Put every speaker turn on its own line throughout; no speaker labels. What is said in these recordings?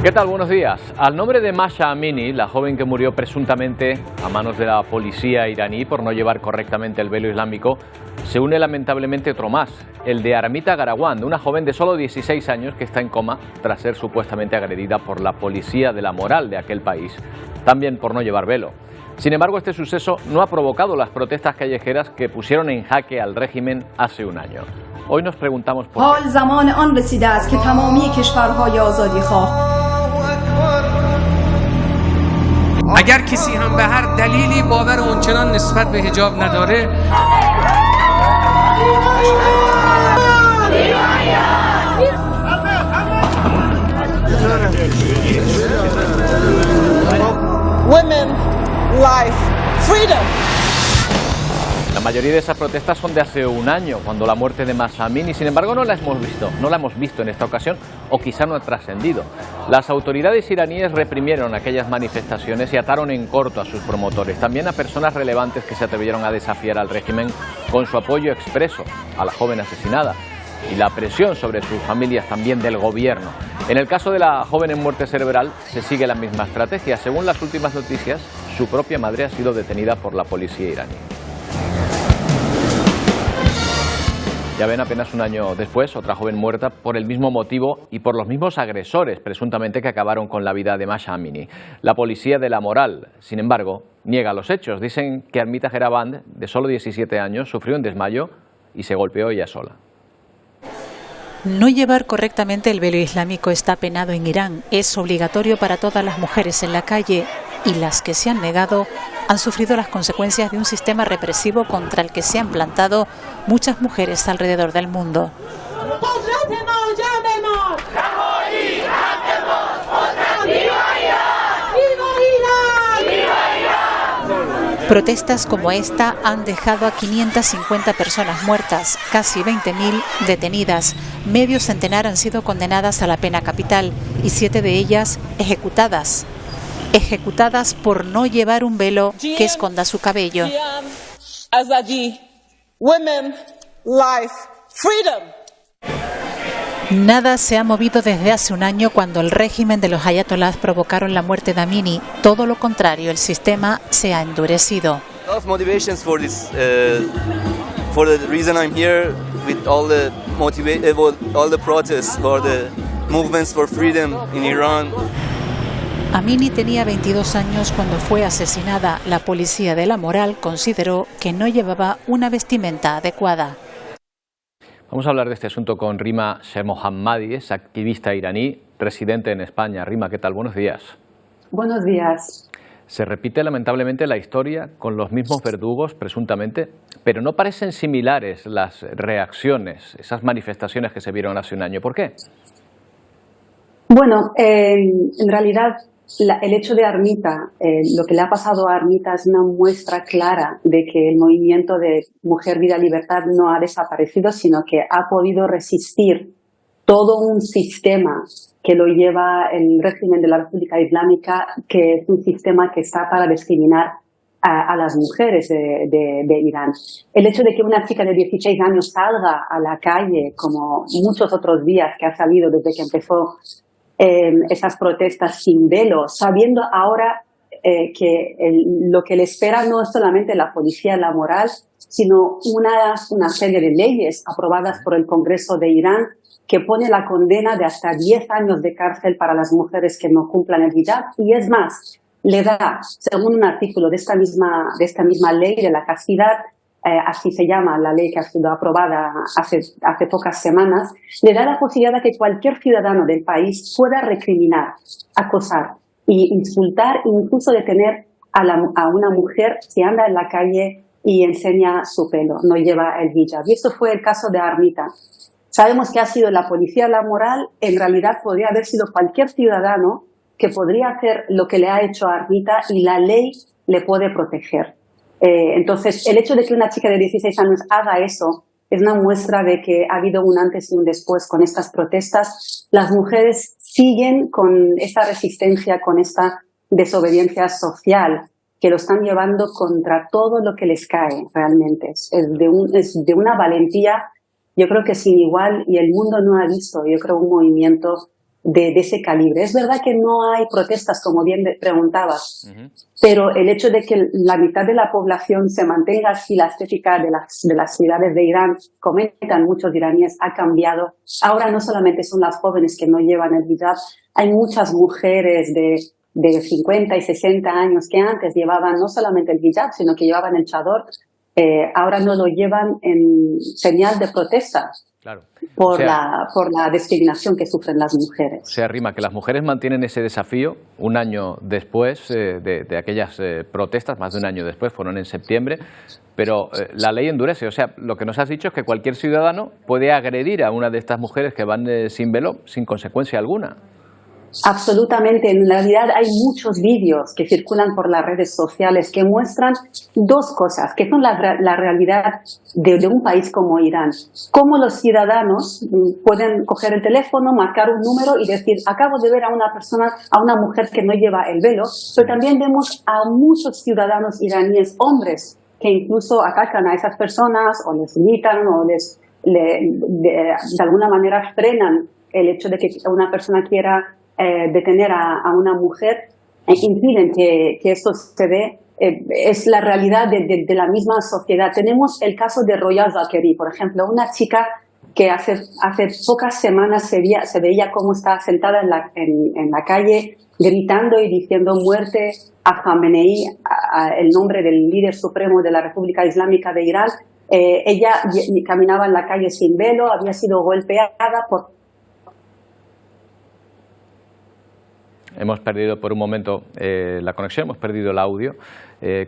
¿Qué tal? Buenos días. Al nombre de Mahsa Amini, la joven que murió presuntamente a manos de la policía iraní por no llevar correctamente el velo islámico, se une lamentablemente otro más, el de Armita Garawand, una joven de solo 16 años que está en coma tras ser supuestamente agredida por la policía de la moral de aquel país, también por no llevar velo. Sin embargo, este suceso no ha provocado las protestas callejeras que pusieron en jaque al régimen hace un año. Hoy nos preguntamos por qué.
اگر کسی هم به هر دلیلی باور اونچنان نسبت به حجاب نداره
Women, life, freedom.
La mayoría de esas protestas son de hace un año, cuando la muerte de Mahsa Amini, sin embargo no la hemos visto en esta ocasión, o quizá no ha trascendido. Las autoridades iraníes reprimieron aquellas manifestaciones y ataron en corto a sus promotores, también a personas relevantes que se atrevieron a desafiar al régimen con su apoyo expreso a la joven asesinada y la presión sobre sus familias también del gobierno. En el caso de la joven en muerte cerebral se sigue la misma estrategia. Según las últimas noticias, su propia madre ha sido detenida por la policía iraní. Ya ven, apenas un año después, otra joven muerta por el mismo motivo y por los mismos agresores, presuntamente, que acabaron con la vida de Mahsa Amini. La policía de la moral, sin embargo, niega los hechos. Dicen que Armita Garawand, de solo 17 años, sufrió un desmayo y se golpeó ella sola.
No llevar correctamente el velo islámico está penado en Irán. Es obligatorio para todas las mujeres en la calle y las que se han negado han sufrido las consecuencias de un sistema represivo contra el que se han plantado muchas mujeres alrededor del mundo. Protestas como esta han dejado a 550 personas muertas, casi 20.000 detenidas. Medio centenar han sido condenadas a la pena capital y 7 de ellas ejecutadas. Ejecutadas por no llevar un velo que esconda su cabello.
Women, life, freedom.
Nada se ha movido desde hace un año, cuando el régimen de los ayatolás provocaron la muerte de Amini. Todo lo contrario, el sistema se ha endurecido. Amini tenía 22 años cuando fue asesinada. La policía de la moral consideró que no llevaba una vestimenta adecuada.
Vamos a hablar de este asunto con Rima Shemohammadi, es activista iraní, residente en España. Rima, ¿qué tal? Buenos días.
Buenos días.
Se repite lamentablemente la historia con los mismos verdugos, presuntamente, pero no parecen similares las reacciones, esas manifestaciones que se vieron hace un año. ¿Por qué?
Bueno, en realidad el hecho de Armita, lo que le ha pasado a Armita es una muestra clara de que el movimiento de Mujer, Vida, Libertad no ha desaparecido, sino que ha podido resistir todo un sistema que lo lleva el régimen de la República Islámica, que es un sistema que está para discriminar a las mujeres de Irán. El hecho de que una chica de 16 años salga a la calle, como muchos otros días que ha salido desde que empezó esas protestas sin velo, sabiendo ahora que lo que le espera no es solamente la policía de la moral, sino una serie de leyes aprobadas por el Congreso de Irán que pone la condena de hasta 10 años de cárcel para las mujeres que no cumplan el hijab, y es más, le da, según un artículo de esta misma ley de la castidad, así se llama la ley que ha sido aprobada hace pocas semanas, le da la posibilidad de que cualquier ciudadano del país pueda recriminar, acosar e insultar, incluso detener a una mujer si anda en la calle y enseña su pelo, no lleva el hijab. Y eso fue el caso de Armita. Sabemos que ha sido la policía de la moral, en realidad podría haber sido cualquier ciudadano que podría hacer lo que le ha hecho a Armita y la ley le puede proteger. Entonces, el hecho de que una chica de 16 años haga eso es una muestra de que ha habido un antes y un después con estas protestas. Las mujeres siguen con esta resistencia, con esta desobediencia social, que lo están llevando contra todo lo que les cae realmente. Es de una valentía, yo creo que sin igual, y el mundo no ha visto, yo creo, un movimiento de ese calibre. Es verdad que no hay protestas, como bien preguntabas, pero el hecho de que la mitad de la población se mantenga así, la estética de las ciudades de Irán, comentan muchos iraníes, ha cambiado. Ahora no solamente son las jóvenes que no llevan el hijab, hay muchas mujeres de 50 y 60 años que antes llevaban no solamente el hijab, sino que llevaban el chador, ahora no lo llevan en señal de protesta.
Claro.
Por la discriminación que sufren las mujeres.
O sea, Rima, que las mujeres mantienen ese desafío un año después de aquellas protestas, más de un año después, fueron en septiembre, pero la ley endurece. O sea, lo que nos has dicho es que cualquier ciudadano puede agredir a una de estas mujeres que van sin velo sin consecuencia alguna.
Absolutamente. En realidad hay muchos vídeos que circulan por las redes sociales que muestran dos cosas, que son la realidad de un país como Irán. Cómo los ciudadanos pueden coger el teléfono, marcar un número y decir, acabo de ver a una persona, a una mujer que no lleva el velo, pero también vemos a muchos ciudadanos iraníes, hombres, que incluso atacan a esas personas o les gritan o de alguna manera frenan el hecho de que una persona quiera detener a una mujer e impiden que esto se dé. Es la realidad de la misma sociedad. Tenemos el caso de Roya Zakeri, por ejemplo, una chica que hace pocas semanas se veía cómo estaba sentada en la calle gritando y diciendo muerte a Khamenei, el nombre del líder supremo de la República Islámica de Irán. Ella caminaba en la calle sin velo, había sido golpeada por...
Hemos perdido por un momento la conexión, hemos perdido el audio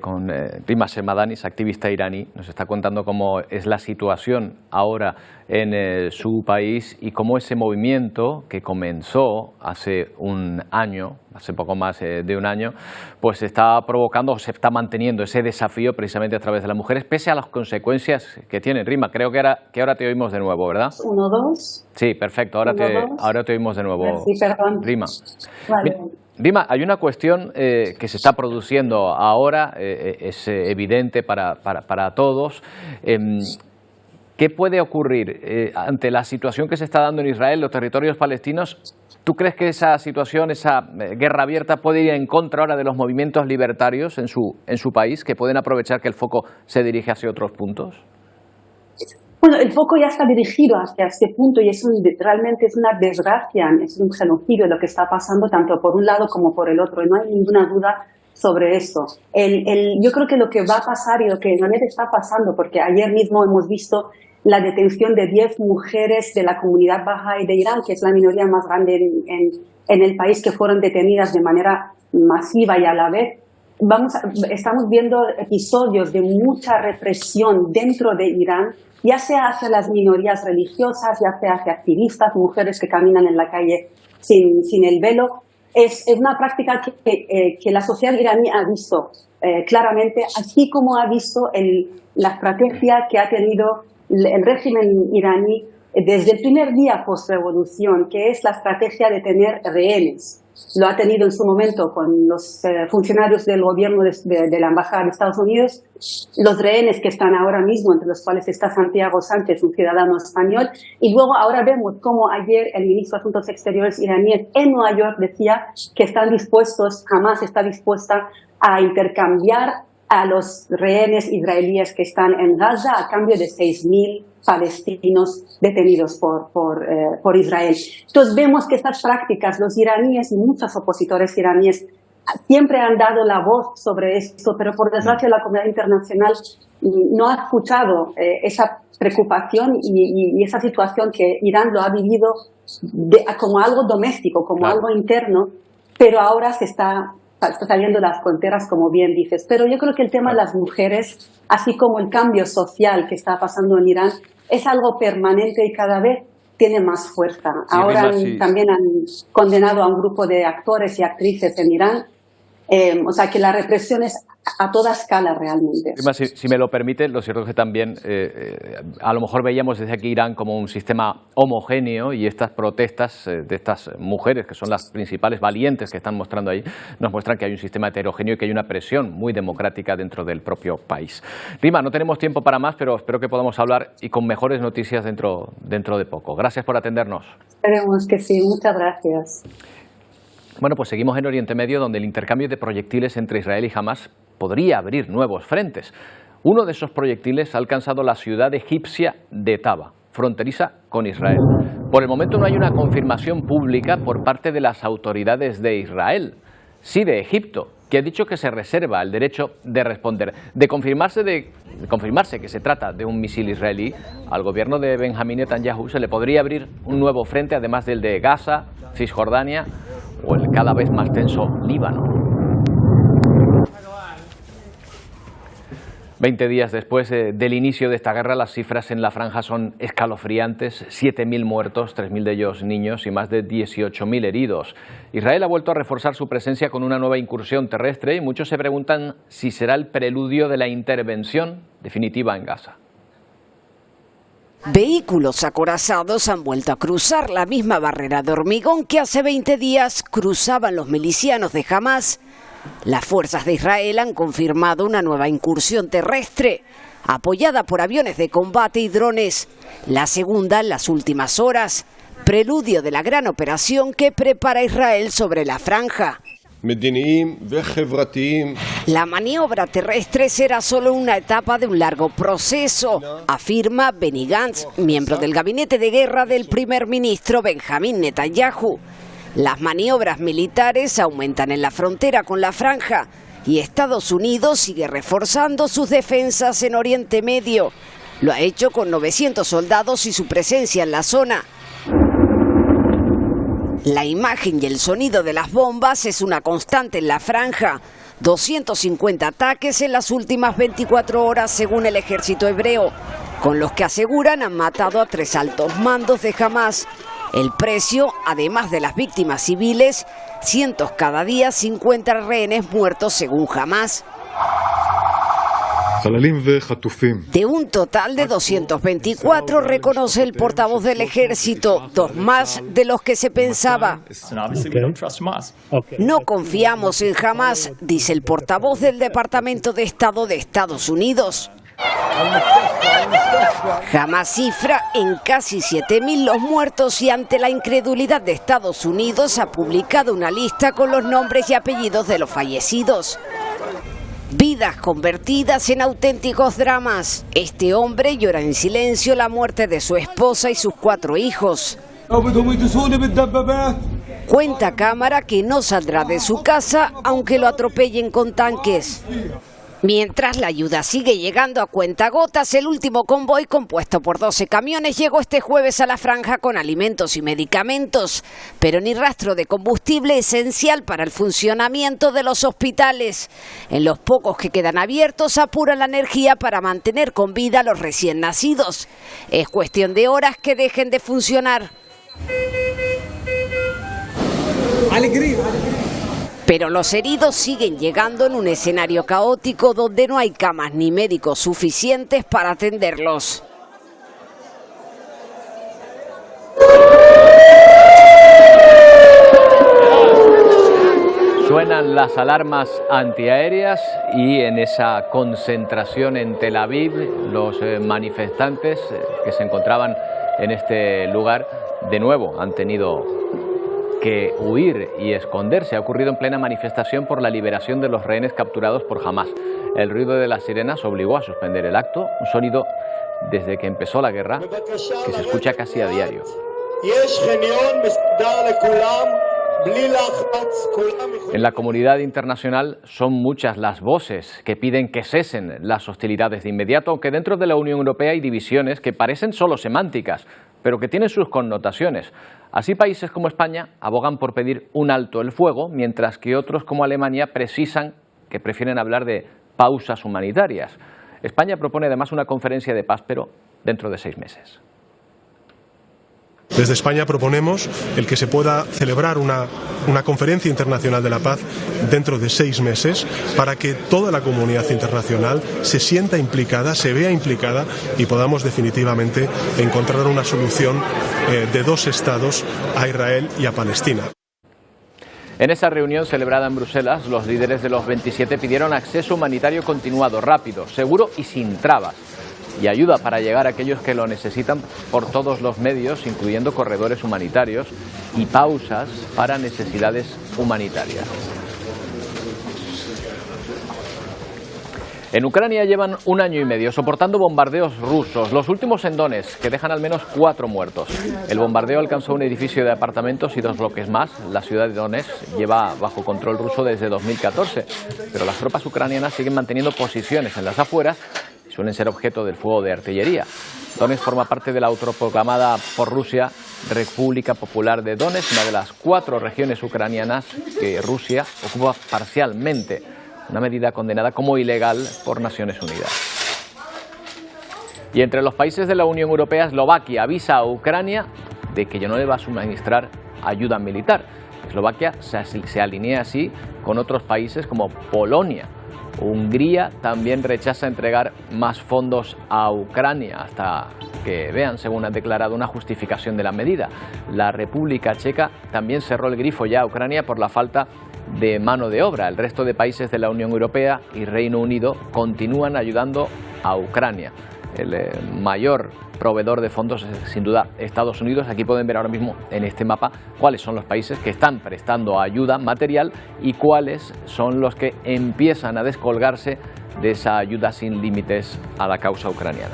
con Rima Semadanis, activista iraní. Nos está contando cómo es la situación ahora en su país y cómo ese movimiento que comenzó hace un año, hace poco más de un año, pues está provocando, se está manteniendo ese desafío precisamente a través de las mujeres, pese a las consecuencias que tienen. Rima, creo que ahora te oímos de nuevo, ¿verdad?
1, 2.
Sí, perfecto, ahora te oímos de nuevo,
sí, perdón.
Rima.
Vale.
Rima, hay una cuestión que se está produciendo ahora, es evidente para todos. ¿Qué puede ocurrir ante la situación que se está dando en Israel, los territorios palestinos? ¿Tú crees que esa situación, esa guerra abierta puede ir en contra ahora de los movimientos libertarios en su país, que pueden aprovechar que el foco se dirige hacia otros puntos?
Bueno, el foco ya está dirigido hacia este punto y realmente es una desgracia, es un genocidio lo que está pasando tanto por un lado como por el otro, y no hay ninguna duda sobre eso. Yo creo que lo que va a pasar y lo que realmente está pasando, porque ayer mismo hemos visto la detención de 10 mujeres de la comunidad Bahá'í de Irán, que es la minoría más grande en el país, que fueron detenidas de manera masiva y a la vez. Estamos viendo episodios de mucha represión dentro de Irán, ya sea hacia las minorías religiosas, ya sea hacia activistas, mujeres que caminan en la calle sin el velo. Es una práctica que la sociedad iraní ha visto claramente, así como ha visto la estrategia que ha tenido el régimen iraní desde el primer día post-revolución, que es la estrategia de tener rehenes. Lo ha tenido en su momento con los funcionarios del gobierno de la Embajada de Estados Unidos, los rehenes que están ahora mismo, entre los cuales está Santiago Sánchez, un ciudadano español, y luego ahora vemos cómo ayer el ministro de Asuntos Exteriores iraní en Nueva York decía que Hamás está dispuesta a intercambiar a los rehenes israelíes que están en Gaza a cambio de 6.000 palestinos detenidos por Israel. Entonces vemos que estas prácticas, los iraníes y muchos opositores iraníes siempre han dado la voz sobre esto, pero por desgracia la comunidad internacional no ha escuchado esa preocupación y esa situación que Irán lo ha vivido como algo doméstico, como algo interno, pero ahora está saliendo de las fronteras, como bien dices. Pero yo creo que el tema de las mujeres, así como el cambio social que está pasando en Irán, es algo permanente y cada vez tiene más fuerza. Ahora también han condenado a un grupo de actores y actrices en Irán O sea, que la represión es a toda escala realmente.
Si me lo permite, lo cierto es que también a lo mejor veíamos desde aquí Irán como un sistema homogéneo, y estas protestas de estas mujeres, que son las principales valientes que están mostrando ahí, nos muestran que hay un sistema heterogéneo y que hay una presión muy democrática dentro del propio país. Rima, no tenemos tiempo para más, pero espero que podamos hablar y con mejores noticias dentro de poco. Gracias por atendernos.
Esperemos que sí. Muchas gracias.
Bueno, pues seguimos en Oriente Medio, donde el intercambio de proyectiles entre Israel y Hamás podría abrir nuevos frentes. Uno de esos proyectiles ha alcanzado la ciudad egipcia de Taba, fronteriza con Israel. Por el momento no hay una confirmación pública por parte de las autoridades de Israel, sí de Egipto, que ha dicho que se reserva el derecho de responder. De confirmarse que se trata de un misil israelí, al gobierno de Benjamín Netanyahu se le podría abrir un nuevo frente, además del de Gaza, Cisjordania o el cada vez más tenso Líbano. 20 días después del inicio de esta guerra, las cifras en la franja son escalofriantes: 7.000 muertos, 3.000 de ellos niños, y más de 18.000 heridos. Israel ha vuelto a reforzar su presencia con una nueva incursión terrestre, y muchos se preguntan si será el preludio de la intervención definitiva en Gaza.
Vehículos acorazados han vuelto a cruzar la misma barrera de hormigón que hace 20 días cruzaban los milicianos de Hamás. Las fuerzas de Israel han confirmado una nueva incursión terrestre, apoyada por aviones de combate y drones, la segunda en las últimas horas, preludio de la gran operación que prepara Israel sobre la franja. La maniobra terrestre será solo una etapa de un largo proceso, afirma Benny Gantz, miembro del gabinete de guerra del primer ministro Benjamín Netanyahu. Las maniobras militares aumentan en la frontera con la franja y Estados Unidos sigue reforzando sus defensas en Oriente Medio. Lo ha hecho con 900 soldados y su presencia en la zona. La imagen y el sonido de las bombas es una constante en la franja. 250 ataques en las últimas 24 horas según el ejército hebreo, con los que aseguran han matado a 3 altos mandos de Hamás. El precio, además de las víctimas civiles, cientos cada día, 50 rehenes muertos según Hamás. De un total de 224, reconoce el portavoz del ejército, 2 más de los que se pensaba. No confiamos en Hamás, dice el portavoz del Departamento de Estado de Estados Unidos. Hamás cifra en casi 7.000 los muertos y ante la incredulidad de Estados Unidos ha publicado una lista con los nombres y apellidos de los fallecidos. Vidas convertidas en auténticos dramas. Este hombre llora en silencio la muerte de su esposa y sus 4 hijos. Cuenta a cámara que no saldrá de su casa aunque lo atropellen con tanques. Mientras la ayuda sigue llegando a cuentagotas, el último convoy, compuesto por 12 camiones, llegó este jueves a la franja con alimentos y medicamentos, pero ni rastro de combustible esencial para el funcionamiento de los hospitales. En los pocos que quedan abiertos apuran la energía para mantener con vida a los recién nacidos. Es cuestión de horas que dejen de funcionar. Pero los heridos siguen llegando en un escenario caótico donde no hay camas ni médicos suficientes para atenderlos.
Suenan las alarmas antiaéreas y en esa concentración en Tel Aviv, los manifestantes que se encontraban en este lugar de nuevo han tenido que huir y esconderse. Ha ocurrido en plena manifestación por la liberación de los rehenes capturados por Hamás. El ruido de las sirenas obligó a suspender el acto, un sonido desde que empezó la guerra que se escucha casi a diario. En la comunidad internacional son muchas las voces que piden que cesen las hostilidades de inmediato, aunque dentro de la Unión Europea hay divisiones que parecen solo semánticas, pero que tienen sus connotaciones. Así, países como España abogan por pedir un alto el fuego, mientras que otros como Alemania prefieren hablar de pausas humanitarias. España propone además una conferencia de paz, pero dentro de 6 meses.
Desde España proponemos el que se pueda celebrar una conferencia internacional de la paz dentro de 6 meses para que toda la comunidad internacional se sienta implicada, se vea implicada y podamos definitivamente encontrar una solución de 2 estados a Israel y a Palestina.
En esa reunión celebrada en Bruselas, los líderes de los 27 pidieron acceso humanitario continuado, rápido, seguro y sin trabas, y ayuda para llegar a aquellos que lo necesitan por todos los medios, incluyendo corredores humanitarios y pausas para necesidades humanitarias. En Ucrania llevan 1 año y medio soportando bombardeos rusos, los últimos en Donetsk, que dejan al menos 4 muertos. El bombardeo alcanzó un edificio de apartamentos y 2 bloques más. La ciudad de Donetsk lleva bajo control ruso desde 2014, pero las tropas ucranianas siguen manteniendo posiciones en las afueras y suelen ser objeto del fuego de artillería. Donetsk forma parte de la autoproclamada por Rusia República Popular de Donetsk, una de las 4 regiones ucranianas que Rusia ocupa parcialmente, una medida condenada como ilegal por Naciones Unidas. Y entre los países de la Unión Europea, Eslovaquia avisa a Ucrania de que ya no le va a suministrar ayuda militar. Eslovaquia se alinea así con otros países como Polonia. Hungría también rechaza entregar más fondos a Ucrania hasta que vean, según han declarado, una justificación de la medida. La República Checa también cerró el grifo ya a Ucrania por la falta de mano de obra. El resto de países de la Unión Europea y Reino Unido continúan ayudando a Ucrania. El mayor proveedor de fondos es sin duda Estados Unidos. Aquí pueden ver ahora mismo en este mapa cuáles son los países que están prestando ayuda material y cuáles son los que empiezan a descolgarse de esa ayuda sin límites a la causa ucraniana.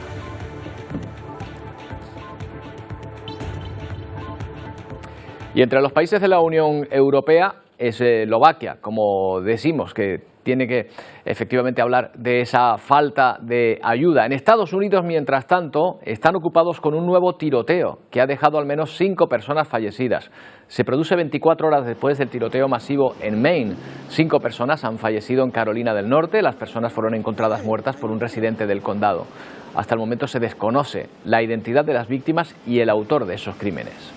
Y entre los países de la Unión Europea, Eslovaquia, como decimos, que tiene que efectivamente hablar de esa falta de ayuda. En Estados Unidos, mientras tanto, están ocupados con un nuevo tiroteo que ha dejado al menos 5 personas fallecidas. Se produce 24 horas después del tiroteo masivo en Maine. 5 personas han fallecido en Carolina del Norte. Las personas fueron encontradas muertas por un residente del condado. Hasta el momento se desconoce la identidad de las víctimas y el autor de esos crímenes.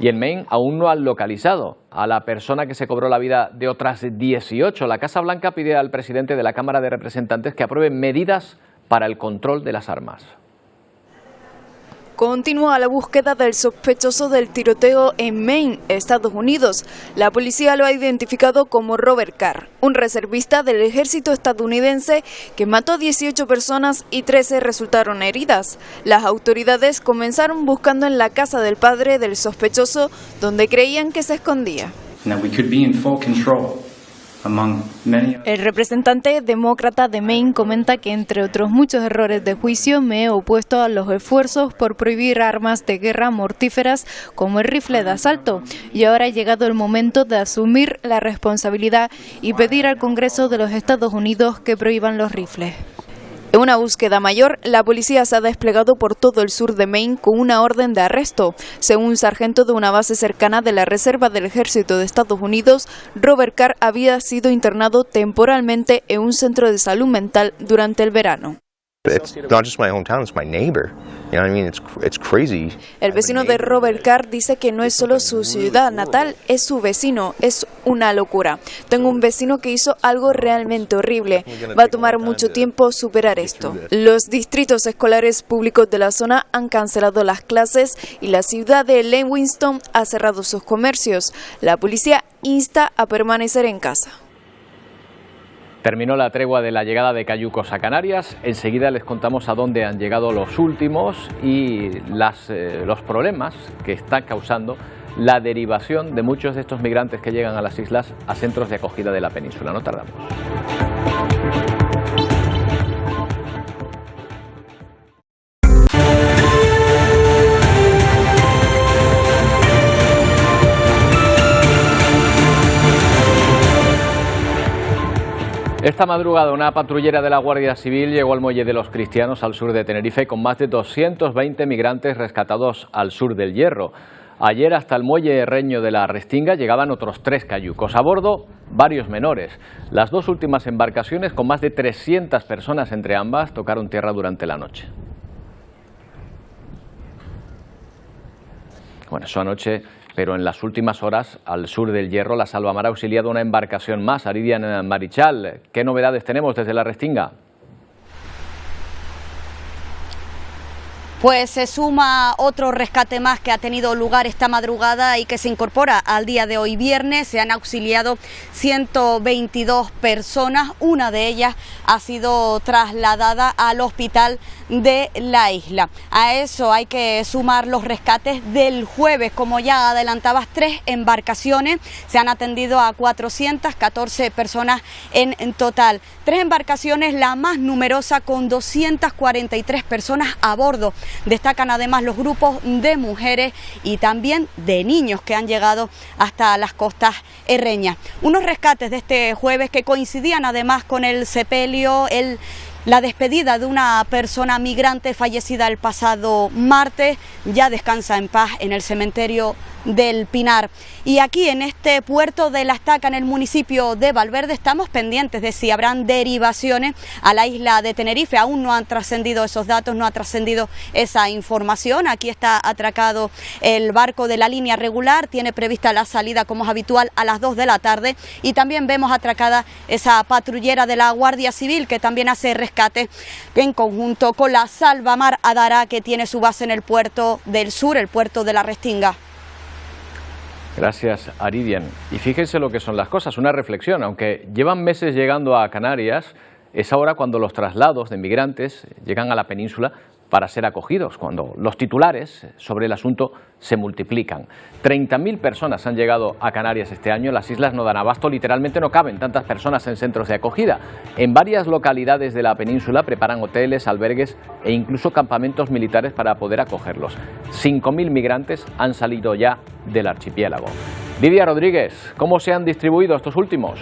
Y en Maine aún no han localizado a la persona que se cobró la vida de otras 18. La Casa Blanca pide al presidente de la Cámara de Representantes que apruebe medidas para el control de las armas.
Continúa la búsqueda del sospechoso del tiroteo en Maine, Estados Unidos. La policía lo ha identificado como Robert Carr, un reservista del ejército estadounidense que mató a 18 personas y 13 resultaron heridas. Las autoridades comenzaron buscando en la casa del padre del sospechoso, donde creían que se escondía. El representante demócrata de Maine comenta que, entre otros muchos errores de juicio, me he opuesto a los esfuerzos por prohibir armas de guerra mortíferas como el rifle de asalto, y ahora ha llegado el momento de asumir la responsabilidad y pedir al Congreso de los Estados Unidos que prohíban los rifles. En una búsqueda mayor, la policía se ha desplegado por todo el sur de Maine con una orden de arresto. Según un sargento de una base cercana de la Reserva del Ejército de Estados Unidos, Robert Carr había sido internado temporalmente en un centro de salud mental durante el verano. El vecino de Robert Carr dice que no es solo su ciudad natal, es su vecino, es una locura. Tengo un vecino que hizo algo realmente horrible. Va a tomar mucho tiempo superar esto. Los distritos escolares públicos de la zona han cancelado las clases y la ciudad de Lewiston ha cerrado sus comercios. La policía insta a permanecer en casa.
Terminó la tregua de la llegada de cayucos a Canarias. Enseguida les contamos a dónde han llegado los últimos y los problemas que está causando la derivación de muchos de estos migrantes que llegan a las islas a centros de acogida de la península. No tardamos. Esta madrugada una patrullera de la Guardia Civil llegó al muelle de los Cristianos al sur de Tenerife con más de 220 migrantes rescatados al sur del Hierro. Ayer hasta el muelle Reño de la Restinga llegaban otros 3 cayucos. A bordo, varios menores. Las 2 últimas embarcaciones, con más de 300 personas entre ambas, tocaron tierra durante la noche. Bueno, eso anoche, pero en las últimas horas, al sur del Hierro, la Salvamar ha auxiliado una embarcación más. Aridian Marichal, ¿qué novedades tenemos desde la Restinga?
Pues se suma otro rescate más que ha tenido lugar esta madrugada y que se incorpora al día de hoy viernes. Se han auxiliado 122 personas, una de ellas ha sido trasladada al hospital de la isla. A eso hay que sumar los rescates del jueves, como ya adelantabas, 3 embarcaciones, se han atendido a 414 personas en total. 3 embarcaciones, la más numerosa con 243 personas a bordo. Destacan además los grupos de mujeres y también de niños que han llegado hasta las costas herreñas. Unos rescates de este jueves que coincidían además con el sepelio, la despedida de una persona migrante fallecida el pasado martes. Ya descansa en paz en el cementerio del Pinar. Y aquí en este puerto de La Estaca, en el municipio de Valverde, estamos pendientes de si habrán derivaciones a la isla de Tenerife. Aún no han trascendido esos datos, no ha trascendido esa información. Aquí está atracado el barco de la línea regular, tiene prevista la salida, como es habitual, a las 2 de la tarde. Y también vemos atracada esa patrullera de la Guardia Civil, que también hace rescate en conjunto con la Salvamar Adara, que tiene su base en el puerto del sur, el puerto de la Restinga.
Gracias, Aridian. Y fíjense lo que son las cosas, una reflexión. Aunque llevan meses llegando a Canarias, es ahora cuando los traslados de migrantes llegan a la península para ser acogidos, cuando los titulares sobre el asunto se multiplican. 30.000 personas han llegado a Canarias este año. Las islas no dan abasto, literalmente no caben tantas personas en centros de acogida. En varias localidades de la península preparan hoteles, albergues e incluso campamentos militares para poder acogerlos. 5.000 migrantes han salido ya del archipiélago. Lidia Rodríguez, ¿cómo se han distribuido estos últimos?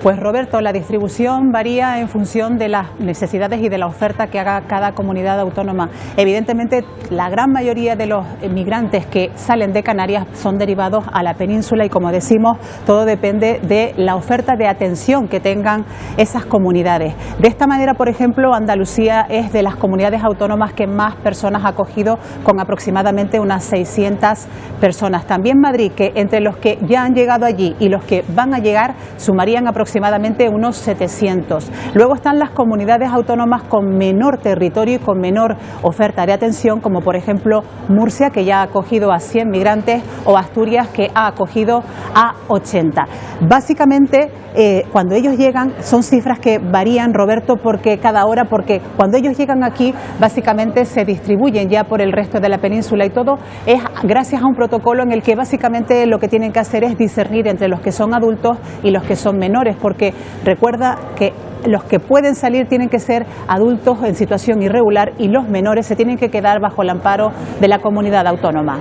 Pues Roberto, la distribución varía en función de las necesidades y de la oferta que haga cada comunidad autónoma. Evidentemente, la gran mayoría de los migrantes que salen de Canarias son derivados a la península y, como decimos, todo depende de la oferta de atención que tengan esas comunidades. De esta manera, por ejemplo, Andalucía es de las comunidades autónomas que más personas ha acogido, con aproximadamente unas 600 personas. También Madrid, que entre los que ya han llegado allí y los que van a llegar sumarían aproximadamente unos 700. Luego están las comunidades autónomas con menor territorio y con menor oferta de atención, como por ejemplo Murcia, que ya ha acogido a 100 migrantes, o Asturias, que ha acogido a 80. Básicamente, cuando ellos llegan, son cifras que varían, Roberto, porque cuando ellos llegan aquí, básicamente se distribuyen ya por el resto de la península, y todo es gracias a un protocolo en el que básicamente lo que tienen que hacer es discernir entre los que son adultos y los que son menores, porque recuerda que los que pueden salir tienen que ser adultos en situación irregular y los menores se tienen que quedar bajo el amparo de la comunidad autónoma.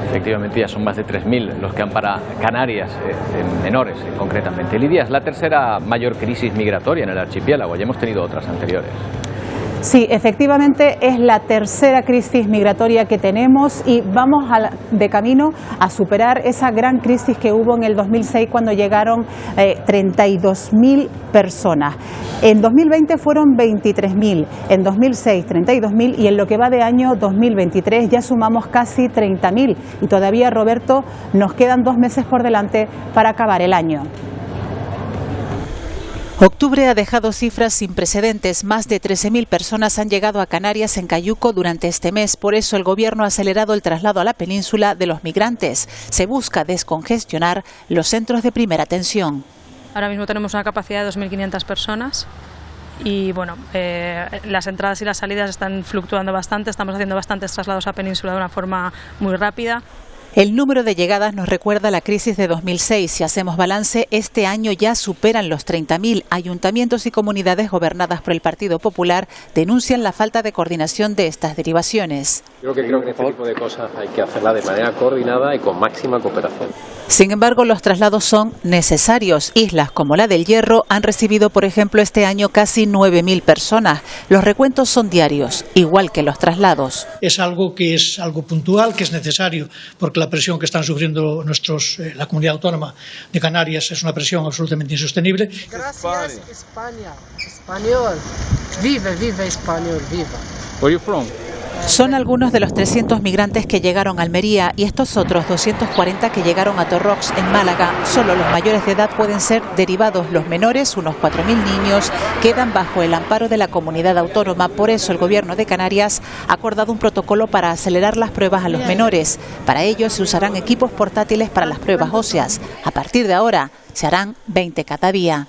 Efectivamente, ya son más de 3.000 los que han para Canarias, menores concretamente. Lidia, es la tercera mayor crisis migratoria en el archipiélago, ya hemos tenido otras anteriores.
Sí, efectivamente es la tercera crisis migratoria que tenemos y vamos de camino a superar esa gran crisis que hubo en el 2006 cuando llegaron 32.000 personas. En 2020 fueron 23.000, en 2006 32.000 y en lo que va de año 2023 ya sumamos casi 30.000 y todavía, Roberto, nos quedan 2 meses por delante para acabar el año.
Octubre ha dejado cifras sin precedentes. Más de 13.000 personas han llegado a Canarias en Cayuco durante este mes. Por eso el Gobierno ha acelerado el traslado a la península de los migrantes. Se busca descongestionar los centros de primera atención.
Ahora mismo tenemos una capacidad de 2.500 personas. Y bueno, las entradas y las salidas están fluctuando bastante. Estamos haciendo bastantes traslados a península de una forma muy rápida.
El número de llegadas nos recuerda la crisis de 2006. Si hacemos balance, este año ya superan los 30.000. Ayuntamientos y comunidades gobernadas por el Partido Popular denuncian la falta de coordinación de estas derivaciones.
Creo que este tipo de cosas hay que hacerla de manera coordinada y con máxima cooperación.
Sin embargo, los traslados son necesarios. Islas como la del Hierro han recibido, por ejemplo, este año casi 9.000 personas. Los recuentos son diarios, igual que los traslados.
Es algo puntual, que es necesario, porque la presión que están sufriendo la comunidad autónoma de Canarias es una presión absolutamente insostenible.
Gracias, España. Español. Vive español, viva.
Where are you from?
Son algunos de los 300 migrantes que llegaron a Almería y estos otros 240 que llegaron a Torrox, en Málaga. Solo los mayores de edad pueden ser derivados. Los menores, unos 4.000 niños, quedan bajo el amparo de la comunidad autónoma. Por eso el Gobierno de Canarias ha acordado un protocolo para acelerar las pruebas a los menores. Para ello se usarán equipos portátiles para las pruebas óseas. A partir de ahora se harán 20 cada día.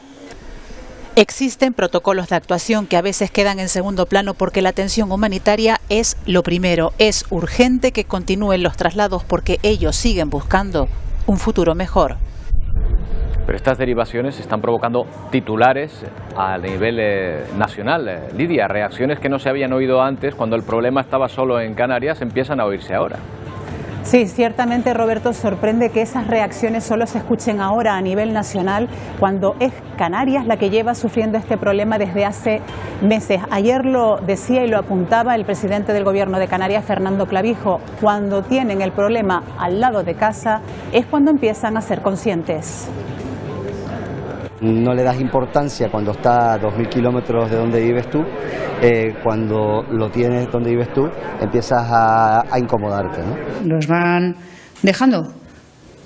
Existen protocolos de actuación que a veces quedan en segundo plano porque la atención humanitaria es lo primero. Es urgente que continúen los traslados porque ellos siguen buscando un futuro mejor.
Pero estas derivaciones están provocando titulares a nivel nacional. Lidia, reacciones que no se habían oído antes cuando el problema estaba solo en Canarias empiezan a oírse ahora.
Sí, ciertamente, Roberto, sorprende que esas reacciones solo se escuchen ahora a nivel nacional cuando es Canarias la que lleva sufriendo este problema desde hace meses. Ayer lo decía y lo apuntaba el presidente del Gobierno de Canarias, Fernando Clavijo, cuando tienen el problema al lado de casa es cuando empiezan a ser conscientes.
No le das importancia cuando está a 2.000 kilómetros de donde vives tú, cuando lo tienes donde vives tú empiezas a incomodarte, ¿no?
Los van dejando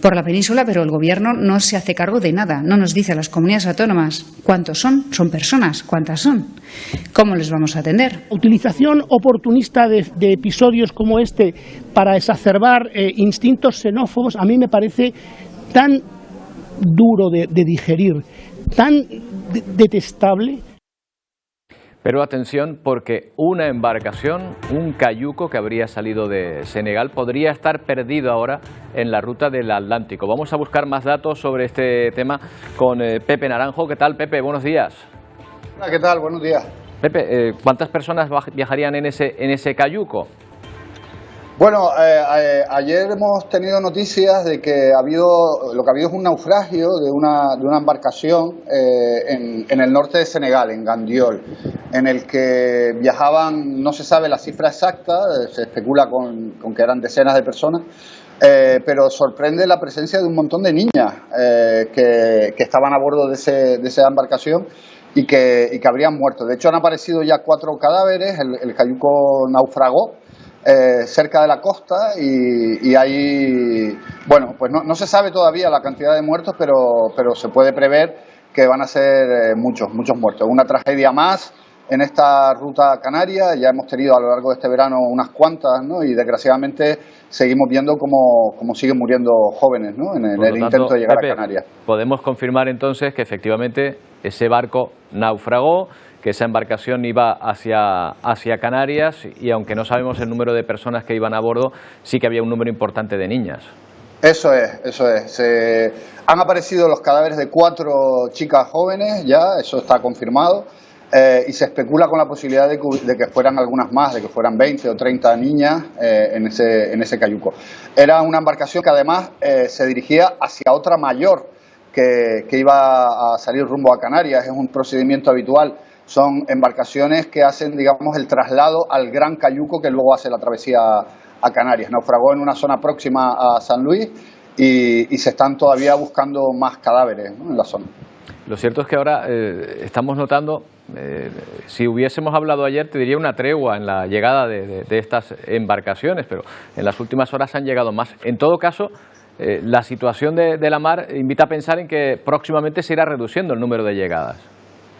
por la península, pero el Gobierno no se hace cargo de nada, no nos dice a las comunidades autónomas cuántos son personas, cuántas son, cómo les vamos a atender.
Utilización oportunista de episodios como este para exacerbar instintos xenófobos a mí me parece tan duro de digerir, tan detestable.
Pero atención, porque una embarcación, un cayuco que habría salido de Senegal, podría estar perdido ahora en la ruta del Atlántico. Vamos a buscar más datos sobre este tema con Pepe Naranjo. ¿Qué tal, Pepe? Buenos días.
Hola, ¿qué tal? Buenos días.
Pepe, ¿cuántas personas viajarían en ese cayuco?
Bueno, ayer hemos tenido noticias de que lo que ha habido es un naufragio de una embarcación en el norte de Senegal, en Gandiol, en el que viajaban, no se sabe la cifra exacta, se especula con que eran decenas de personas, pero sorprende la presencia de un montón de niñas que estaban a bordo de esa embarcación y que habrían muerto. De hecho, han aparecido ya 4 cadáveres, el cayuco naufragó cerca de la costa y hay, bueno, pues no se sabe todavía la cantidad de muertos, pero se puede prever que van a ser muchos muertos. Una tragedia más en esta ruta canaria, ya hemos tenido a lo largo de este verano unas cuantas, ¿no? Y desgraciadamente seguimos viendo cómo siguen muriendo jóvenes, ¿no? En el intento de llegar a Canarias.
Podemos confirmar entonces que efectivamente ese barco naufragó, que esa embarcación iba hacia Canarias y aunque no sabemos el número de personas que iban a bordo, sí que había un número importante de niñas.
Eso es. Han aparecido los cadáveres de 4 chicas jóvenes, ya, eso está confirmado, y se especula con la posibilidad de que fueran algunas más, de que fueran 20 o 30 niñas en ese cayuco. Era una embarcación que además se dirigía hacia otra mayor que iba a salir rumbo a Canarias. Es un procedimiento habitual. Son embarcaciones que hacen, digamos, el traslado al gran cayuco que luego hace la travesía a Canarias. Naufragó en una zona próxima a San Luis y se están todavía buscando más cadáveres, ¿no?, en la zona.
Lo cierto es que ahora estamos notando, si hubiésemos hablado ayer te diría una tregua en la llegada de estas embarcaciones, pero en las últimas horas han llegado más. En todo caso, la situación de la mar invita a pensar en que próximamente se irá reduciendo el número de llegadas.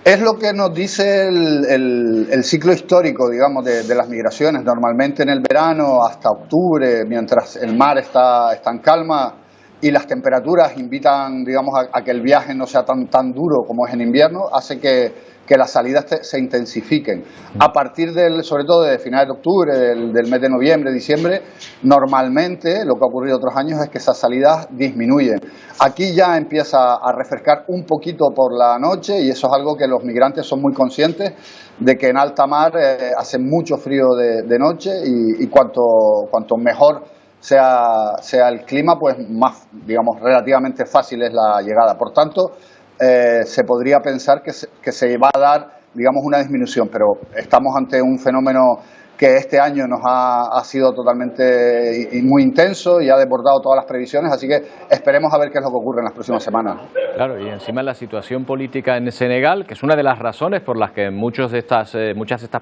Es lo que nos dice el ciclo histórico, digamos, de las migraciones. Normalmente en el verano hasta octubre, mientras el mar está en calma y las temperaturas invitan, digamos, a que el viaje no sea tan duro como es en invierno, hace que las salidas se intensifiquen. A partir sobre todo de finales de octubre, del mes de noviembre, diciembre, normalmente lo que ha ocurrido otros años es que esas salidas disminuyen. Aquí ya empieza a refrescar un poquito por la noche y eso es algo que los migrantes son muy conscientes de, que en alta mar hace mucho frío de noche y cuanto mejor sea el clima, pues más, digamos, relativamente fácil es la llegada. Por tanto, se podría pensar que se va a dar, digamos, una disminución, pero estamos ante un fenómeno que este año nos ha sido totalmente y muy intenso y ha desbordado todas las previsiones, así que esperemos a ver qué es lo que ocurre en las próximas semanas.
Claro, y encima la situación política en Senegal, que es una de las razones por las que muchas de estas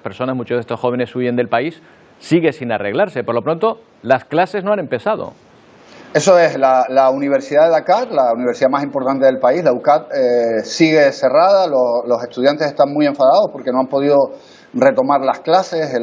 personas, muchos de estos jóvenes huyen del país, sigue sin arreglarse. Por lo pronto, las clases no han empezado.
Eso es, la Universidad de Dakar, la universidad más importante del país, la UCAD, sigue cerrada, los estudiantes están muy enfadados porque no han podido retomar las clases,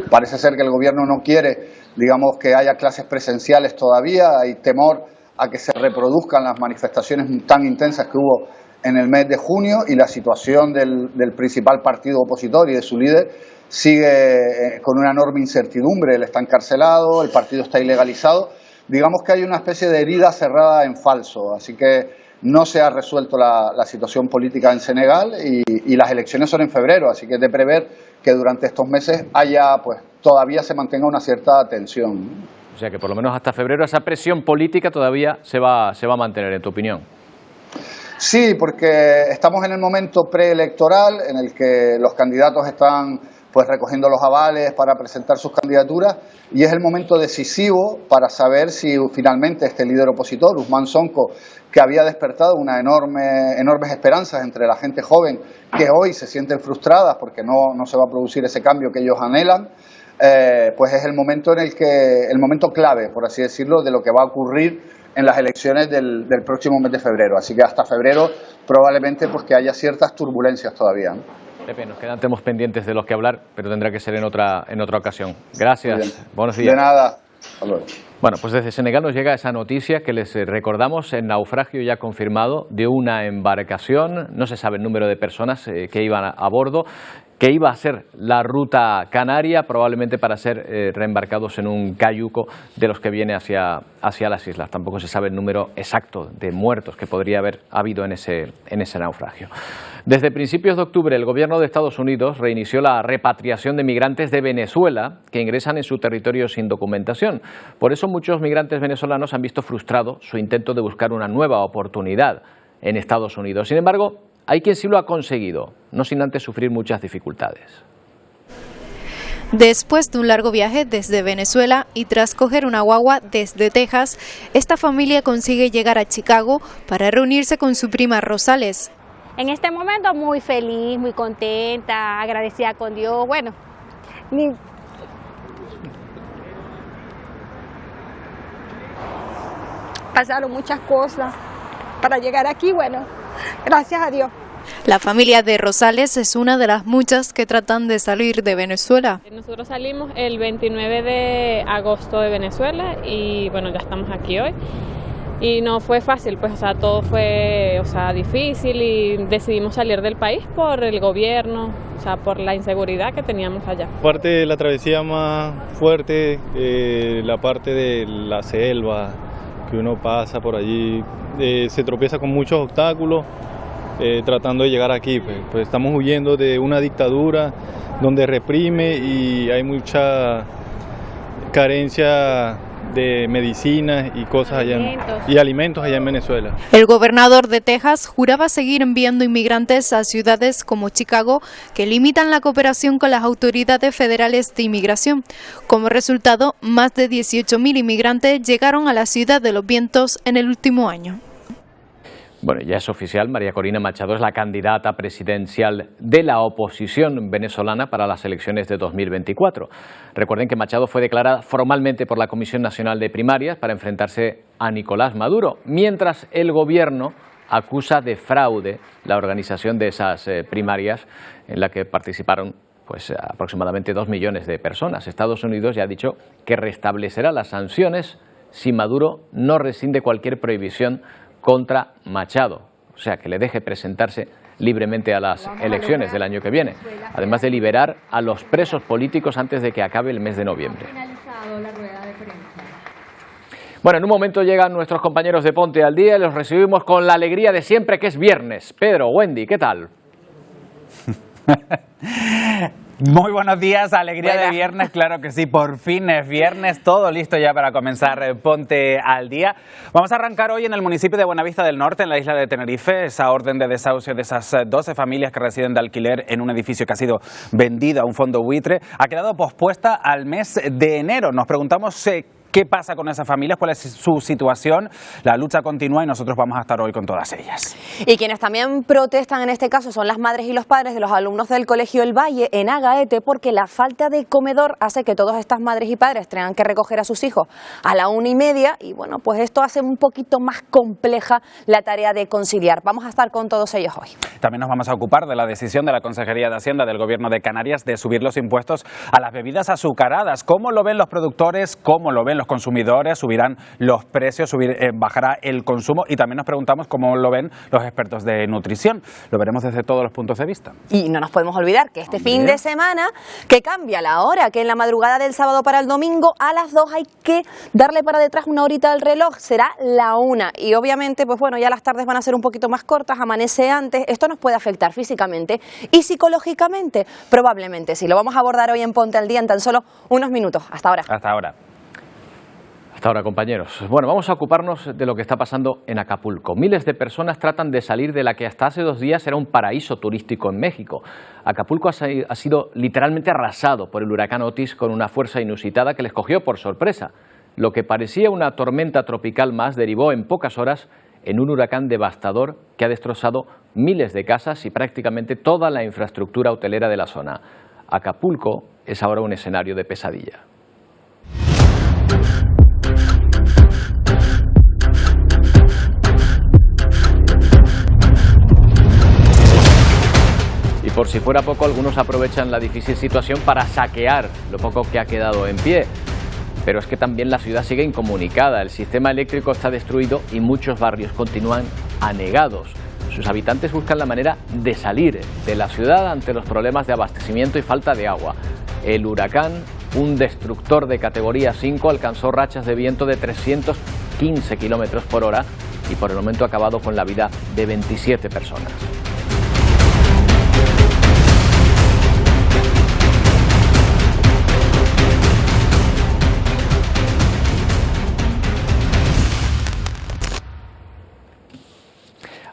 parece ser que el gobierno no quiere, digamos, que haya clases presenciales todavía, hay temor a que se reproduzcan las manifestaciones tan intensas que hubo en el mes de junio y la situación del principal partido opositor y de su líder sigue con una enorme incertidumbre, él está encarcelado, el partido está ilegalizado. Digamos que hay una especie de herida cerrada en falso, así que no se ha resuelto la situación política en Senegal y las elecciones son en febrero, así que es de prever que durante estos meses todavía se mantenga una cierta tensión.
O sea que por lo menos hasta febrero esa presión política todavía se va a mantener, en tu opinión.
Sí, porque estamos en el momento preelectoral en el que los candidatos están recogiendo los avales para presentar sus candidaturas y es el momento decisivo para saber si finalmente este líder opositor, Ousmane Sonko, que había despertado enormes esperanzas entre la gente joven que hoy se sienten frustradas porque no se va a producir ese cambio que ellos anhelan, pues es el momento el momento clave, por así decirlo, de lo que va a ocurrir en las elecciones del próximo mes de febrero. Así que hasta febrero probablemente que haya ciertas turbulencias todavía, ¿no?
Pepe, nos quedan temas pendientes de los que hablar, pero tendrá que ser en otra ocasión. Gracias. Buenos días.
De nada.
Bueno, pues desde Senegal nos llega esa noticia que les recordamos, el naufragio ya confirmado de una embarcación, no se sabe el número de personas que iban a bordo, que iba a ser la ruta canaria, probablemente para ser reembarcados en un cayuco de los que viene hacia las islas. Tampoco se sabe el número exacto de muertos que podría haber habido en ese naufragio. Desde principios de octubre, el gobierno de Estados Unidos reinició la repatriación de migrantes de Venezuela que ingresan en su territorio sin documentación. Por eso muchos migrantes venezolanos han visto frustrado su intento de buscar una nueva oportunidad en Estados Unidos. Sin embargo, hay quien sí lo ha conseguido, no sin antes sufrir muchas dificultades.
Después de un largo viaje desde Venezuela y tras coger una guagua desde Texas, esta familia consigue llegar a Chicago para reunirse con su prima Rosales.
En este momento muy feliz, muy contenta, agradecida con Dios. Bueno, pasaron muchas cosas para llegar aquí, bueno, gracias a Dios.
La familia de Rosales es una de las muchas que tratan de salir de Venezuela.
Nosotros salimos el 29 de agosto de Venezuela y bueno, ya estamos aquí hoy. Y no fue fácil, pues, todo fue, difícil y decidimos salir del país por el gobierno, por la inseguridad que teníamos allá.
Parte de la travesía más fuerte, la parte de la selva que uno pasa por allí, se tropieza con muchos obstáculos tratando de llegar aquí. Pues estamos huyendo de una dictadura donde reprime y hay mucha carencia de medicinas y cosas alimentos allá en Venezuela.
El gobernador de Texas juraba seguir enviando inmigrantes a ciudades como Chicago que limitan la cooperación con las autoridades federales de inmigración. Como resultado, más de 18.000 inmigrantes llegaron a la ciudad de los vientos en el último año.
Bueno, ya es oficial, María Corina Machado es la candidata presidencial de la oposición venezolana para las elecciones de 2024. Recuerden que Machado fue declarada formalmente por la Comisión Nacional de Primarias para enfrentarse a Nicolás Maduro, mientras el gobierno acusa de fraude la organización de esas primarias en la que participaron aproximadamente 2 millones de personas. Estados Unidos ya ha dicho que restablecerá las sanciones si Maduro no rescinde cualquier prohibición contra Machado, o sea, que le deje presentarse libremente a las elecciones del año que viene, además de liberar a los presos políticos antes de que acabe el mes de noviembre. Bueno, en un momento llegan nuestros compañeros de Ponte al Día y los recibimos con la alegría de siempre que es viernes. Pedro, Wendy, ¿qué tal?
Muy buenos días, alegría de viernes, claro que sí, por fin es viernes, todo listo ya para comenzar Ponte al Día. Vamos a arrancar hoy en el municipio de Buenavista del Norte, en la isla de Tenerife. Esa orden de desahucio de esas 12 familias que residen de alquiler en un edificio que ha sido vendido a un fondo buitre ha quedado pospuesta al mes de enero. Nos preguntamos ¿qué pasa con esas familias? ¿Cuál es su situación? La lucha continúa y nosotros vamos a estar hoy con todas ellas.
Y quienes también protestan en este caso son las madres y los padres de los alumnos del Colegio El Valle en Agaete, porque la falta de comedor hace que todas estas madres y padres tengan que recoger a sus hijos a la 1:30 y bueno, pues esto hace un poquito más compleja la tarea de conciliar. Vamos a estar con todos ellos hoy.
También nos vamos a ocupar de la decisión de la Consejería de Hacienda del Gobierno de Canarias de subir los impuestos a las bebidas azucaradas. ¿Cómo lo ven los productores? ¿Cómo lo ven los consumidores? ¿Subirán los precios? ¿Bajará el consumo? Y también nos preguntamos cómo lo ven los expertos de nutrición. Lo veremos desde todos los puntos de vista.
Y no nos podemos olvidar que este fin de semana, que cambia la hora, que en la madrugada del sábado para el domingo a las 2 hay que darle para detrás una horita al reloj, será la 1. Y obviamente, pues bueno, ya las tardes van a ser un poquito más cortas, amanece antes. Esto nos puede afectar físicamente y psicológicamente, probablemente. Sí, lo vamos a abordar hoy en Ponte al Día en tan solo unos minutos. Hasta ahora.
Hasta ahora.
Hasta ahora, compañeros. Bueno, vamos a ocuparnos de lo que está pasando en Acapulco. Miles de personas tratan de salir de la que hasta hace 2 días era un paraíso turístico en México. Acapulco ha sido literalmente arrasado por el huracán Otis con una fuerza inusitada que les cogió por sorpresa. Lo que parecía una tormenta tropical más derivó en pocas horas en un huracán devastador que ha destrozado miles de casas y prácticamente toda la infraestructura hotelera de la zona. Acapulco es ahora un escenario de pesadilla. Y por si fuera poco, algunos aprovechan la difícil situación para saquear lo poco que ha quedado en pie. Pero es que también la ciudad sigue incomunicada, el sistema eléctrico está destruido y muchos barrios continúan anegados. Sus habitantes buscan la manera de salir de la ciudad ante los problemas de abastecimiento y falta de agua. El huracán, un destructor de categoría 5, alcanzó rachas de viento de 315 kilómetros por hora y por el momento ha acabado con la vida de 27 personas.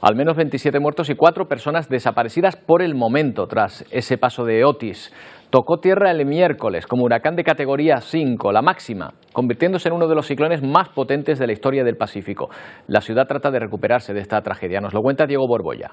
Al menos 27 muertos y 4 personas desaparecidas por el momento tras ese paso de Otis. Tocó tierra el miércoles como huracán de categoría 5, la máxima, convirtiéndose en uno de los ciclones más potentes de la historia del Pacífico. La ciudad trata de recuperarse de esta tragedia. Nos lo cuenta Diego Borbolla.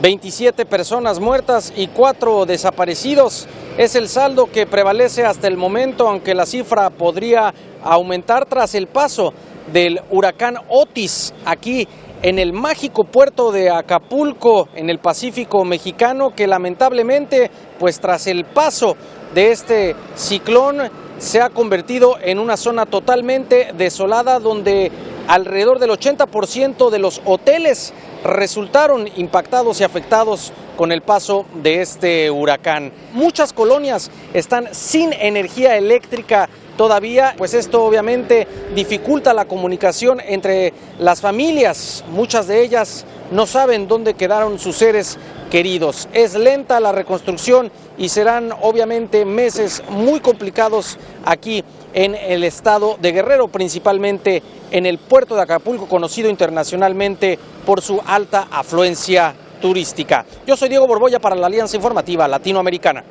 27 personas muertas y 4 desaparecidos es el saldo que prevalece hasta el momento, aunque la cifra podría aumentar tras el paso del huracán Otis aquí en el mágico puerto de Acapulco, en el Pacífico mexicano, que lamentablemente, pues tras el paso de este ciclón, se ha convertido en una zona totalmente desolada, donde alrededor del 80% de los hoteles resultaron impactados y afectados con el paso de este huracán. Muchas colonias están sin energía eléctrica todavía, pues esto obviamente dificulta la comunicación entre las familias. Muchas de ellas no saben dónde quedaron sus seres queridos. Es lenta la reconstrucción y serán obviamente meses muy complicados aquí en el estado de Guerrero, principalmente en el puerto de Acapulco, conocido internacionalmente por su alta afluencia turística. Yo soy Diego Borbolla para la Alianza Informativa Latinoamericana.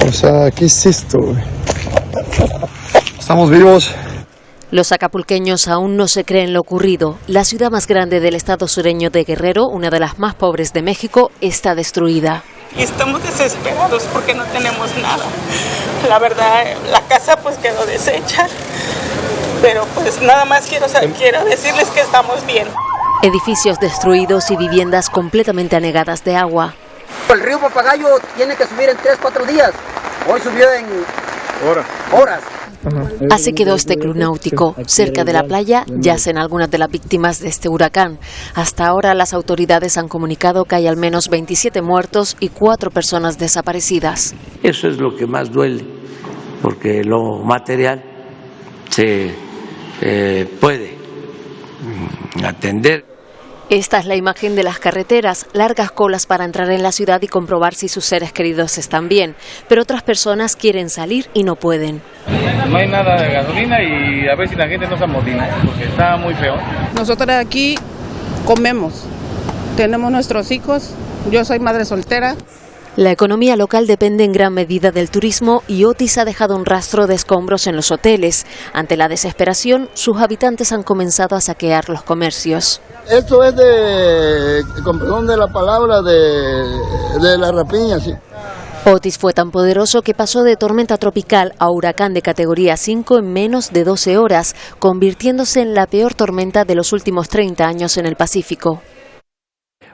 O sea, ¿qué es esto? Estamos vivos.
Los acapulqueños aún no se creen lo ocurrido. La ciudad más grande del estado sureño de Guerrero, una de las más pobres de México, está destruida.
Y estamos desesperados porque no tenemos nada. La verdad, la casa pues quedó deshecha, pero pues nada más quiero decirles que estamos bien.
Edificios destruidos y viviendas completamente anegadas de agua.
El río Papagayo tiene que subir en 3-4 días. Hoy subió en horas.
Así quedó este club náutico. Cerca de la playa yacen algunas de las víctimas de este huracán. Hasta ahora las autoridades han comunicado que hay al menos 27 muertos y 4 personas desaparecidas.
Eso es lo que más duele, porque lo material se puede atender.
Esta es la imagen de las carreteras, largas colas para entrar en la ciudad y comprobar si sus seres queridos están bien, pero otras personas quieren salir y no pueden.
No hay nada de gasolina y a ver si la gente no se amotina, porque está muy feo.
Nosotros aquí comemos, tenemos nuestros hijos, yo soy madre soltera.
La economía local depende en gran medida del turismo y Otis ha dejado un rastro de escombros en los hoteles. Ante la desesperación, sus habitantes han comenzado a saquear los comercios.
Esto es con perdón de la palabra, de la rapiña, sí.
Otis fue tan poderoso que pasó de tormenta tropical a huracán de categoría 5 en menos de 12 horas, convirtiéndose en la peor tormenta de los últimos 30 años en el Pacífico.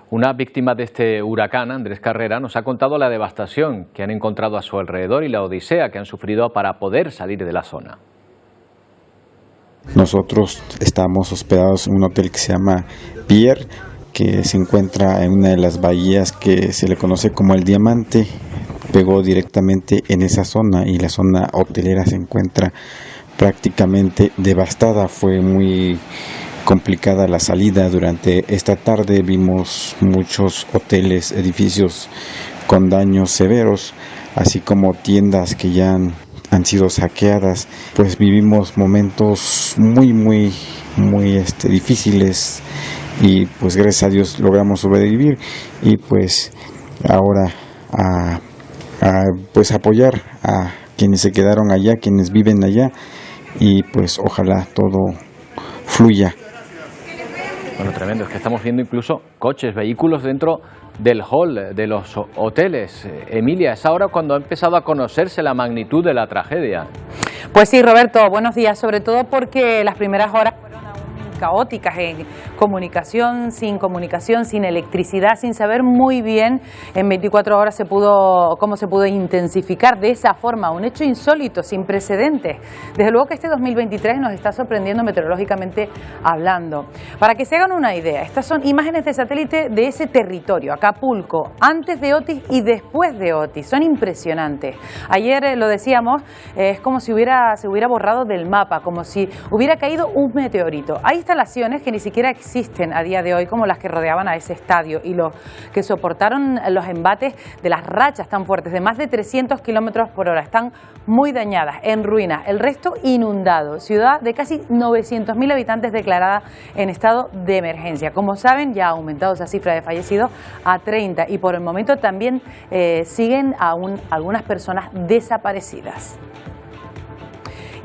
Una víctima de este huracán, Andrés Carrera, nos ha contado la devastación que han encontrado a su alrededor y la odisea que han sufrido para poder salir de la zona.
Nosotros estamos hospedados en un hotel que se llama Pierre, que se encuentra en una de las bahías que se le conoce como el Diamante. Pegó directamente en esa zona y la zona hotelera se encuentra prácticamente devastada. Fue muy complicada la salida durante esta tarde. Vimos muchos hoteles, edificios con daños severos, así como tiendas que ya han sido saqueadas. Pues vivimos momentos muy difíciles y pues gracias a Dios logramos sobrevivir y pues ahora pues apoyar a quienes se quedaron allá, quienes viven allá y pues ojalá todo fluya.
Bueno, tremendo, es que estamos viendo incluso coches, vehículos dentro del hall de los hoteles. Emilia, es ahora cuando ha empezado a conocerse la magnitud de la tragedia.
Pues sí, Roberto, buenos días, sobre todo porque las primeras horas fueron aún caóticas en comunicación, sin electricidad, sin saber muy bien en 24 horas cómo se pudo intensificar de esa forma, un hecho insólito, sin precedentes. Desde luego que este 2023 nos está sorprendiendo meteorológicamente hablando. Para que se hagan una idea, estas son imágenes de satélite de ese territorio, Acapulco, antes de Otis y después de Otis, son impresionantes. Ayer lo decíamos, es como si se hubiera borrado del mapa, como si hubiera caído un meteorito. Hay instalaciones que ni siquiera existen a día de hoy, como las que rodeaban a ese estadio y los que soportaron los embates de las rachas tan fuertes de más de 300 kilómetros por hora. Están muy dañadas, en ruinas, el resto inundado. Ciudad de casi 900.000 habitantes declarada en estado de emergencia. Como saben, ya ha aumentado esa cifra de fallecidos a 30 y por el momento también siguen aún algunas personas desaparecidas.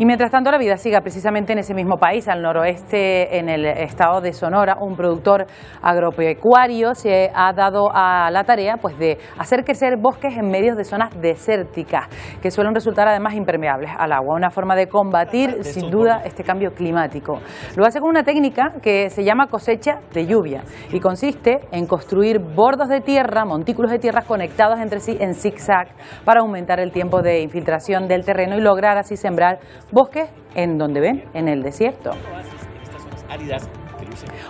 Y mientras tanto la vida sigue precisamente en ese mismo país, al noroeste, en el estado de Sonora. Un productor agropecuario se ha dado a la tarea pues de hacer crecer bosques en medio de zonas desérticas, que suelen resultar además impermeables al agua. Una forma de combatir sin duda este cambio climático. Lo hace con una técnica que se llama cosecha de lluvia y consiste en construir bordos de tierra, montículos de tierra conectados entre sí en zigzag para aumentar el tiempo de infiltración del terreno y lograr así sembrar bosques en donde ven, en el desierto.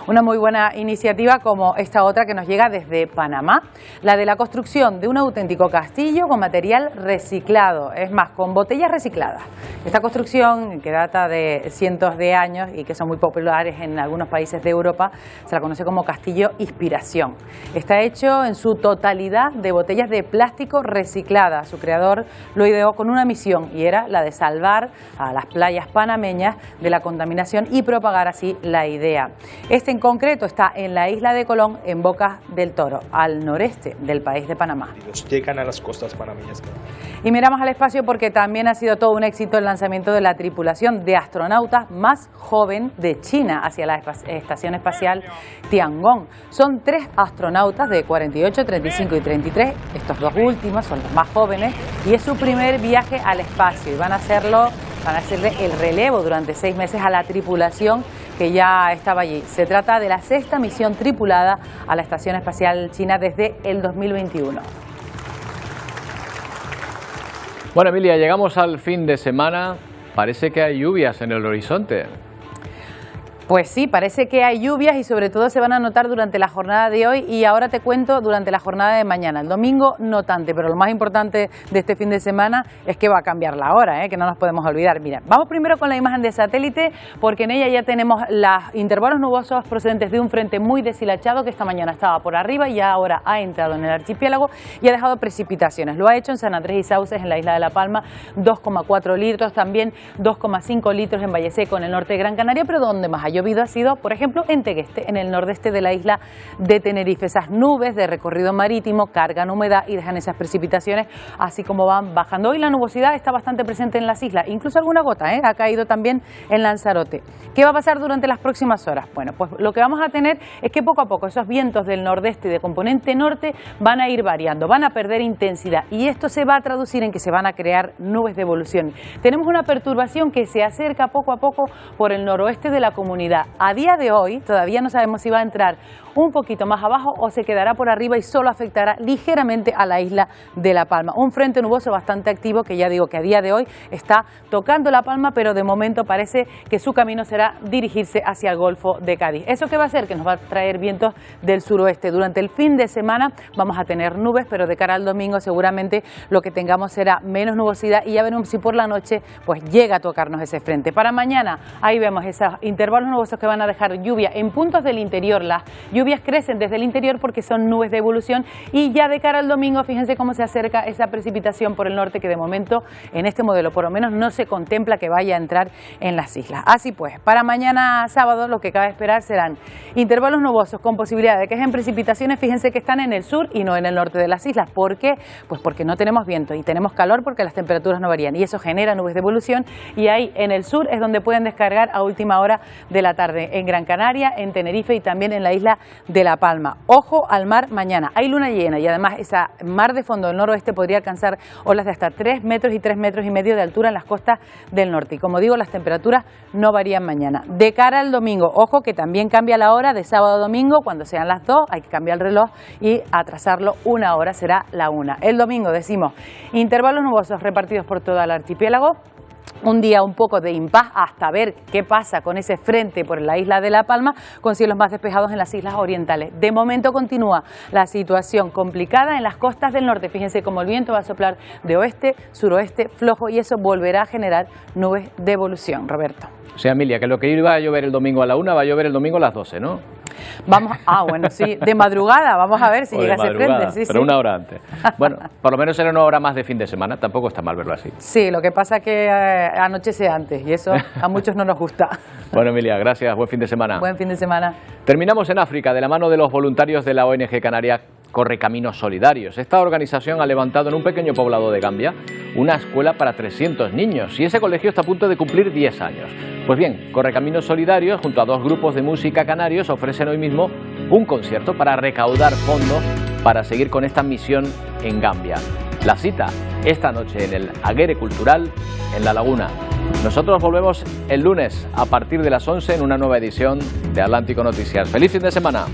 Una muy buena iniciativa como esta otra que nos llega desde Panamá, la de la construcción de un auténtico castillo con material reciclado, es más, con botellas recicladas. Esta construcción, que data de cientos de años y que son muy populares en algunos países de Europa, se la conoce como Castillo Inspiración. Está hecho en su totalidad de botellas de plástico recicladas. Su creador lo ideó con una misión y era la de salvar a las playas panameñas de la contaminación y propagar así la idea. Este en concreto está en la isla de Colón, en Bocas del Toro, al noreste del país de Panamá.
Llegan a las costas panameñas.
Y miramos al espacio porque también ha sido todo un éxito el lanzamiento de la tripulación de astronautas más joven de China hacia la estación espacial Tiangong. Son 3 astronautas de 48, 35 y 33. Estos dos últimos son los más jóvenes y es su primer viaje al espacio y van a hacerle el relevo durante 6 meses a la tripulación que ya estaba allí. Se trata de la 6ª misión tripulada a la Estación Espacial China desde el 2021.
Bueno, Emilia, llegamos al fin de semana. Parece que hay lluvias en el horizonte.
Pues sí, parece que hay lluvias y sobre todo se van a notar durante la jornada de hoy y ahora te cuento durante la jornada de mañana. El domingo no tanto, pero lo más importante de este fin de semana es que va a cambiar la hora, que no nos podemos olvidar. Mira, vamos primero con la imagen de satélite porque en ella ya tenemos los intervalos nubosos procedentes de un frente muy deshilachado que esta mañana estaba por arriba y ahora ha entrado en el archipiélago y ha dejado precipitaciones. Lo ha hecho en San Andrés y Sauces, en la isla de La Palma, 2,4 litros, también 2,5 litros en Valleseco, en el norte de Gran Canaria, pero donde más ha llovido ha sido, por ejemplo, en Tegueste, en el nordeste de la isla de Tenerife. Esas nubes de recorrido marítimo cargan humedad y dejan esas precipitaciones, así como van bajando. Hoy la nubosidad está bastante presente en las islas, incluso alguna gota ha caído también en Lanzarote. ¿Qué va a pasar durante las próximas horas? Bueno, pues lo que vamos a tener es que poco a poco esos vientos del nordeste y de componente norte van a ir variando, van a perder intensidad y esto se va a traducir en que se van a crear nubes de evolución. Tenemos una perturbación que se acerca poco a poco por el noroeste de la comunidad. A día de hoy todavía no sabemos si va a entrar un poquito más abajo o se quedará por arriba y solo afectará ligeramente a la isla de La Palma. Un frente nuboso bastante activo que ya digo que a día de hoy está tocando La Palma, pero de momento parece que su camino será dirigirse hacia el Golfo de Cádiz. ¿Eso qué va a hacer? Que nos va a traer vientos del suroeste. Durante el fin de semana vamos a tener nubes, pero de cara al domingo seguramente lo que tengamos será menos nubosidad y ya veremos si por la noche pues llega a tocarnos ese frente. Para mañana ahí vemos esos intervalos nubosos que van a dejar lluvia en puntos del interior. Las lluvias crecen desde el interior porque son nubes de evolución y ya de cara al domingo fíjense cómo se acerca esa precipitación por el norte que de momento en este modelo por lo menos no se contempla que vaya a entrar en las islas. Así pues, para mañana sábado lo que cabe esperar serán intervalos nubosos con posibilidad de que en precipitaciones, fíjense que están en el sur y no en el norte de las islas. ¿Por qué? Pues porque no tenemos viento y tenemos calor porque las temperaturas no varían y eso genera nubes de evolución y ahí en el sur es donde pueden descargar a última hora de la tarde, en Gran Canaria, en Tenerife y también en la isla de La Palma. Ojo al mar mañana, hay luna llena y además esa mar de fondo del noroeste podría alcanzar olas de hasta 3 metros y 3,5 metros de altura en las costas del norte y como digo las temperaturas no varían mañana. De cara al domingo, ojo que también cambia la hora de sábado a domingo, cuando sean las 2 hay que cambiar el reloj y atrasarlo una hora, será la 1. El domingo decimos intervalos nubosos repartidos por todo el archipiélago. Un día un poco de impas hasta ver qué pasa con ese frente por la isla de La Palma, con cielos más despejados en las islas orientales. De momento continúa la situación complicada en las costas del norte. Fíjense cómo el viento va a soplar de oeste, suroeste, flojo y eso volverá a generar nubes de evolución. Roberto.
O sea, Emilia, que lo que iba a llover el domingo a la 1 va a llover el domingo a las 12, ¿no?
Vamos, bueno, sí, de madrugada, vamos a ver si llega ese frente. Sí,
pero una hora antes. Bueno, por lo menos será una hora más de fin de semana, tampoco está mal verlo así.
Sí, lo que pasa es que anochece antes y eso a muchos no nos gusta.
Bueno, Emilia, gracias, buen fin de semana.
Buen fin de semana.
Terminamos en África, de la mano de los voluntarios de la ONG canaria Correcaminos Solidarios. Esta organización ha levantado en un pequeño poblado de Gambia una escuela para 300 niños y ese colegio está a punto de cumplir 10 años. Pues bien, Correcaminos Solidarios, junto a 2 grupos de música canarios, ofrecen hoy mismo un concierto para recaudar fondos para seguir con esta misión en Gambia. La cita esta noche en el Aguere Cultural en La Laguna. Nosotros volvemos el lunes a partir de las 11 en una nueva edición de Atlántico Noticias. ¡Feliz fin de semana!